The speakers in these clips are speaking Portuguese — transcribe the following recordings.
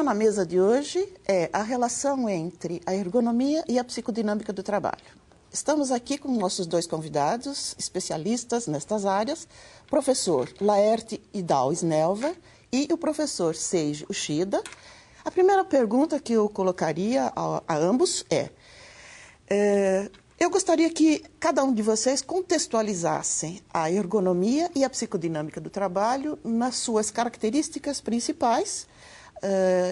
tema na mesa de hoje é a relação entre a ergonomia e a psicodinâmica do trabalho. Estamos aqui com nossos dois convidados, especialistas nestas áreas, o professor Laerte Idal Snelva e o professor Seiji Uchida. A primeira pergunta que eu colocaria a ambos eu gostaria que cada um de vocês contextualizassem a ergonomia e a psicodinâmica do trabalho nas suas características principais,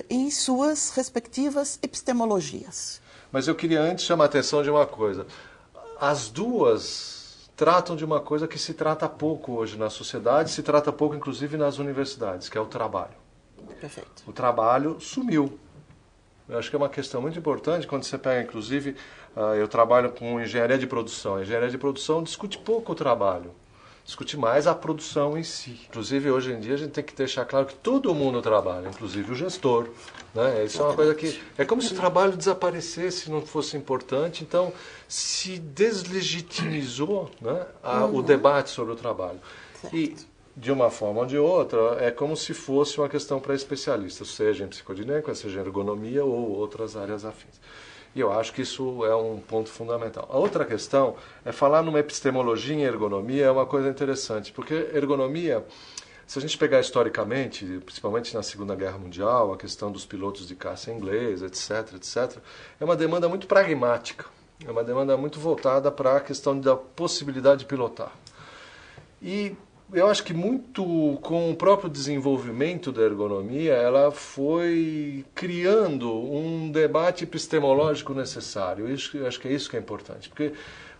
em suas respectivas epistemologias. Mas eu queria antes chamar a atenção de uma coisa. As duas tratam de uma coisa que se trata pouco hoje na sociedade, se trata pouco inclusive nas universidades, que é o trabalho. Perfeito. O trabalho sumiu. Eu acho que é uma questão muito importante quando você pega, inclusive, eu trabalho com engenharia de produção. A engenharia de produção discute pouco o trabalho, discute mais a produção em si. Inclusive, hoje em dia, a gente tem que deixar claro que todo mundo trabalha, inclusive o gestor. Né? Isso é uma coisa que... É como se o trabalho desaparecesse, não fosse importante. Então, se deslegitimizou, né, o debate sobre o trabalho. Certo. E, de uma forma ou de outra, é como se fosse uma questão para especialistas, seja em psicodinâmica, seja em ergonomia ou outras áreas afins. E eu acho que isso é um ponto fundamental. A outra questão é falar numa epistemologia em ergonomia é uma coisa interessante, porque ergonomia, se a gente pegar historicamente, principalmente na Segunda Guerra Mundial, a questão dos pilotos de caça inglês, etc., etc., é uma demanda muito pragmática, é uma demanda muito voltada para a questão da possibilidade de pilotar. E eu acho que muito com o próprio desenvolvimento da ergonomia, ela foi criando um debate epistemológico necessário. Eu acho que é isso que é importante, porque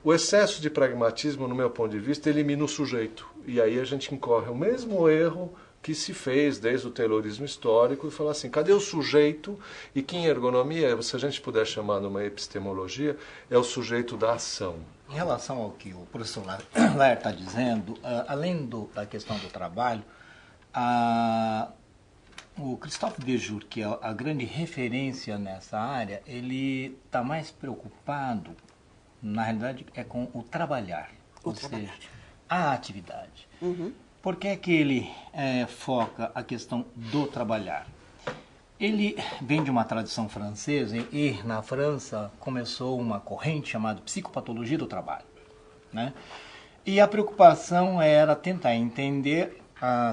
o excesso de pragmatismo, no meu ponto de vista, elimina o sujeito. E aí a gente incorre o mesmo erro que se fez desde o Taylorismo histórico e falar assim, cadê o sujeito? E que em ergonomia, se a gente puder chamar numa epistemologia, é o sujeito da ação. Em relação ao que o professor Laerte está dizendo, além da questão do trabalho, o Christophe Dejour, que é a grande referência nessa área, ele está mais preocupado, na realidade, com o trabalhar, ou seja, a atividade. Por que é que ele foca a questão do trabalhar? Ele vem de uma tradição francesa e na França começou uma corrente chamada psicopatologia do trabalho, né? E a preocupação era tentar entender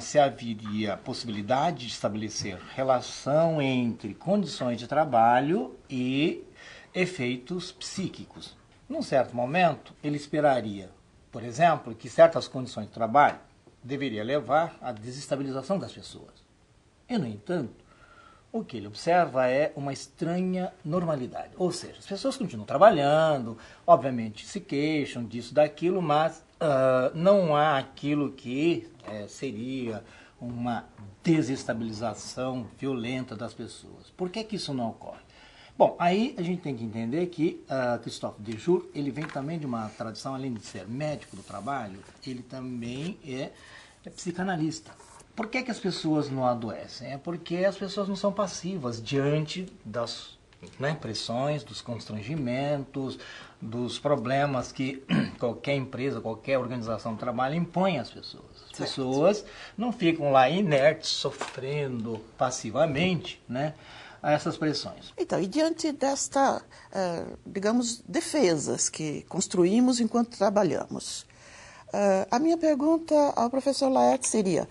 se haveria possibilidade de estabelecer relação entre condições de trabalho e efeitos psíquicos. Num certo momento, ele esperaria, por exemplo, que certas condições de trabalho deveriam levar à desestabilização das pessoas. E, no entanto, o que ele observa é uma estranha normalidade. Ou seja, as pessoas continuam trabalhando, obviamente se queixam disso, daquilo, mas não há aquilo que seria uma desestabilização violenta das pessoas. Por que isso não ocorre? Bom, aí a gente tem que entender que Christophe Dejour, ele vem também de uma tradição, além de ser médico do trabalho, ele também é psicanalista. Por que as pessoas não adoecem? É porque as pessoas não são passivas diante das pressões, dos constrangimentos, dos problemas que qualquer empresa, qualquer organização de trabalho impõe às pessoas. As pessoas não ficam lá inertes, sofrendo passivamente, né, a essas pressões. Então, e diante desta, digamos, defesas que construímos enquanto trabalhamos, a minha pergunta ao professor Laerte seria: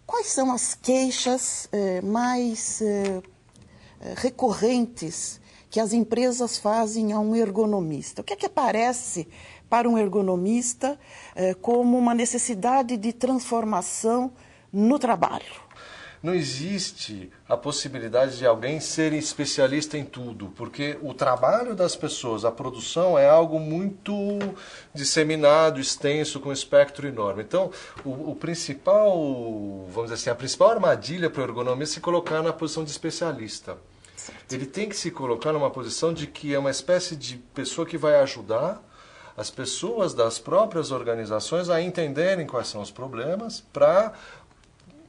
quais são as queixas mais recorrentes que as empresas fazem a um ergonomista? O que é que aparece para um ergonomista como uma necessidade de transformação no trabalho? Não existe a possibilidade de alguém ser especialista em tudo, porque o trabalho das pessoas, a produção, é algo muito disseminado, extenso, com um espectro enorme. Então, o principal, vamos dizer assim, a principal armadilha para o ergonomista é se colocar na posição de especialista. Ele tem que se colocar numa posição de que é uma espécie de pessoa que vai ajudar as pessoas das próprias organizações a entenderem quais são os problemas para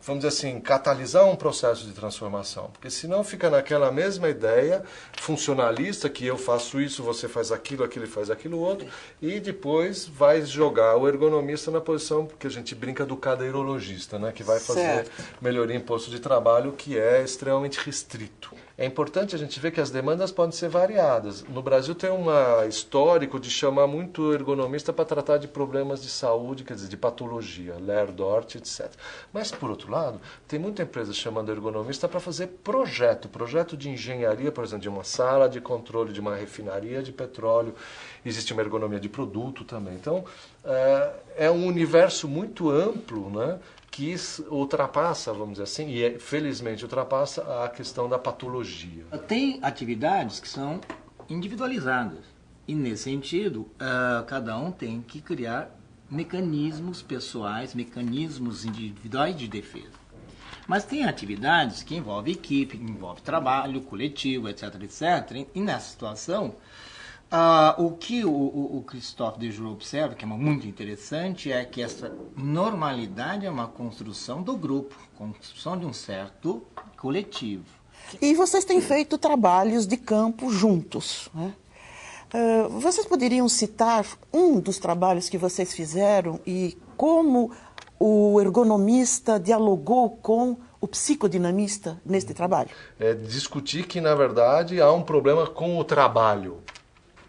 vamos dizer assim, catalisar um processo de transformação. Porque senão fica naquela mesma ideia funcionalista, que eu faço isso, você faz aquilo, aquele faz aquilo outro, e depois vai jogar o ergonomista na posição que a gente brinca do cadeirologista, né? Que vai fazer melhoria em posto de trabalho, que é extremamente restrito. É importante a gente ver que as demandas podem ser variadas. No Brasil tem um histórico de chamar muito ergonomista para tratar de problemas de saúde, quer dizer, de patologia, Ler, Dort, etc. Mas, por outro lado, tem muita empresa chamando ergonomista para fazer projeto de engenharia, por exemplo, de uma sala de controle de uma refinaria de petróleo. Existe uma ergonomia de produto também. Então, é um universo muito amplo, né? Que ultrapassa, vamos dizer assim, e felizmente ultrapassa a questão da patologia. Tem atividades que são individualizadas e, nesse sentido, cada um tem que criar mecanismos pessoais, mecanismos individuais de defesa. Mas tem atividades que envolvem equipe, envolvem trabalho coletivo, etc, etc. E nessa situação, o que o Christophe Dejour observa, que é muito interessante, é que essa normalidade é uma construção do grupo, construção de um certo coletivo. E vocês têm feito trabalhos de campo juntos, né? Vocês poderiam citar um dos trabalhos que vocês fizeram e como o ergonomista dialogou com o psicodinamista neste trabalho? Discutir que, na verdade, há um problema com o trabalho.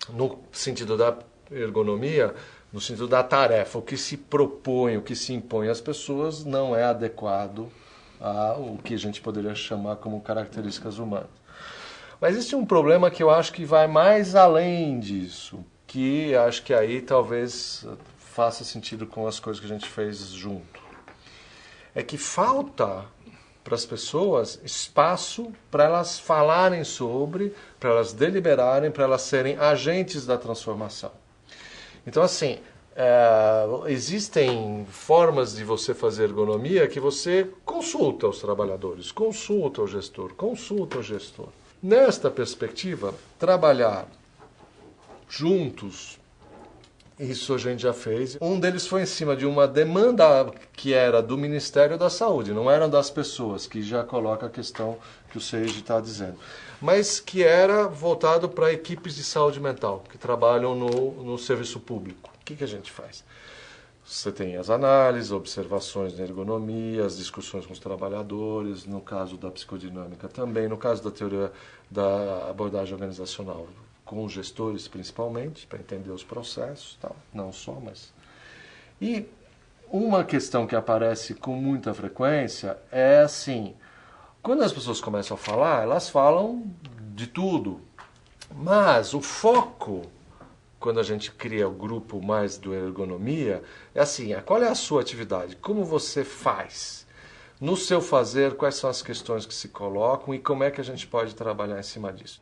No sentido da ergonomia, no sentido da tarefa, o que se propõe, o que se impõe às pessoas não é adequado ao que a gente poderia chamar como características humanas. Mas existe um problema que eu acho que vai mais além disso, que acho que aí talvez faça sentido com as coisas que a gente fez junto. É que falta para as pessoas espaço para elas falarem sobre, para elas deliberarem, para elas serem agentes da transformação. Então, assim, existem formas de você fazer ergonomia que você consulta os trabalhadores, consulta o gestor, consulta o gestor. Nesta perspectiva, trabalhar juntos, isso a gente já fez. Um deles foi em cima de uma demanda que era do Ministério da Saúde, não eram das pessoas, que já coloca a questão que o Seiji está dizendo, mas que era voltado para equipes de saúde mental, que trabalham no serviço público. O que a gente faz? Você tem as análises, observações da ergonomia, as discussões com os trabalhadores, no caso da psicodinâmica também, no caso da teoria da abordagem organizacional, com os gestores principalmente, para entender os processos, tal. Não só, mas... E uma questão que aparece com muita frequência é assim, quando as pessoas começam a falar, elas falam de tudo, mas o foco, quando a gente cria o grupo mais do ergonomia, é assim, qual é a sua atividade, como você faz, no seu fazer, quais são as questões que se colocam e como é que a gente pode trabalhar em cima disso.